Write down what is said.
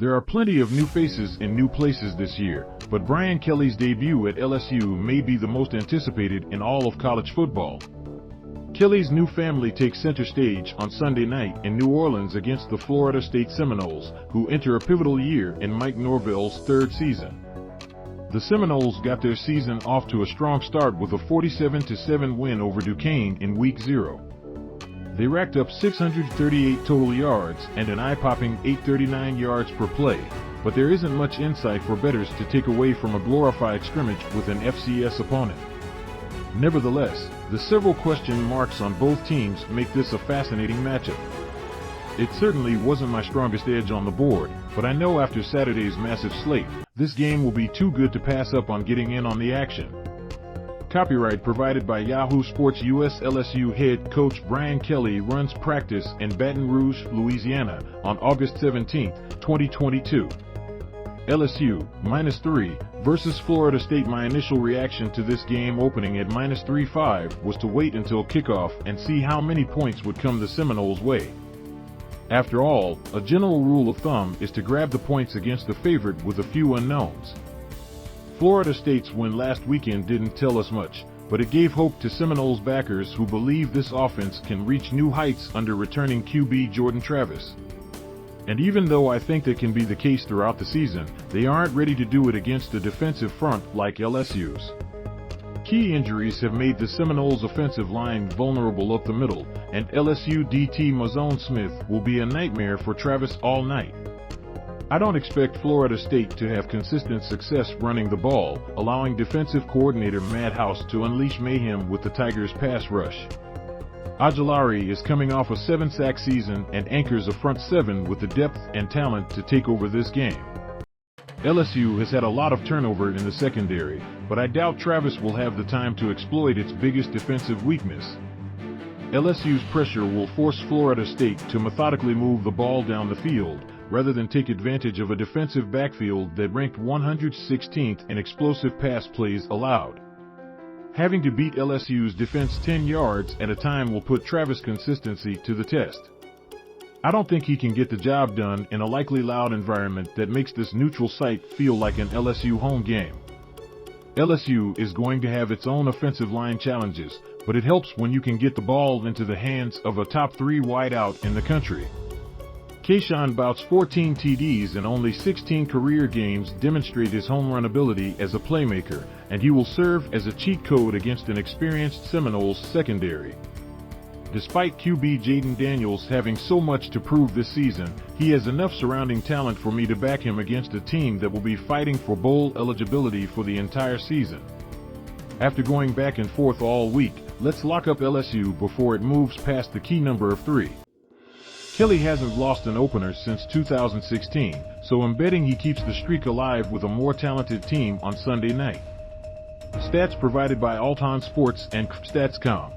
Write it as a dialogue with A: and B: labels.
A: There are plenty of new faces in new places this year, but Brian Kelly's debut at LSU may be the most anticipated in all of college football. Kelly's new family takes center stage on Sunday night in New Orleans against the Florida State Seminoles, who enter a pivotal year in Mike Norvell's third season. The Seminoles got their season off to a strong start with a 47-7 win over Duquesne in Week 0. They racked up 638 total yards and an eye-popping 839 yards per play, but there isn't much insight for bettors to take away from a glorified scrimmage with an FCS opponent. Nevertheless, the several question marks on both teams make this a fascinating matchup. It certainly wasn't my strongest edge on the board, but I know after Saturday's massive slate, this game will be too good to pass up on getting in on the action. Copyright provided by Yahoo Sports US LSU head coach Brian Kelly runs practice in Baton Rouge, Louisiana on August 17, 2022. LSU, -3, versus Florida State. My initial reaction to this game opening at -3.5 was to wait until kickoff and see how many points would come the Seminoles' way. After all, a general rule of thumb is to grab the points against the favorite with a few unknowns. Florida State's win last weekend didn't tell us much, but it gave hope to Seminoles backers who believe this offense can reach new heights under returning QB Jordan Travis. And even though I think that can be the case throughout the season, they aren't ready to do it against a defensive front like LSU's. Key injuries have made the Seminoles' offensive line vulnerable up the middle, and LSU DT Maason Smith will be a nightmare for Travis all night. I don't expect Florida State to have consistent success running the ball, allowing defensive coordinator Matt House to unleash mayhem with the Tigers' pass rush. Ojulari is coming off a 7-sack season and anchors a front seven with the depth and talent to take over this game. LSU has had a lot of turnover in the secondary, but I doubt Travis will have the time to exploit its biggest defensive weakness. LSU's pressure will force Florida State to methodically move the ball down the field, rather than take advantage of a defensive backfield that ranked 116th in explosive pass plays allowed. Having to beat LSU's defense 10 yards at a time will put Travis' consistency to the test. I don't think he can get the job done in a likely loud environment that makes this neutral site feel like an LSU home game. LSU is going to have its own offensive line challenges, but it helps when you can get the ball into the hands of a top 3 wideout in the country. Kayshon Boutte's 14 TDs and only 16 career games demonstrate his home run ability as a playmaker, and he will serve as a cheat code against an experienced Seminoles secondary. Despite QB Jayden Daniels having so much to prove this season, he has enough surrounding talent for me to back him against a team that will be fighting for bowl eligibility for the entire season. After going back and forth all week, let's lock up LSU before it moves past the key number of 3. Kelly hasn't lost an opener since 2016, so I'm betting he keeps the streak alive with a more talented team on Sunday night. Stats provided by Althon Sports and Stats.com.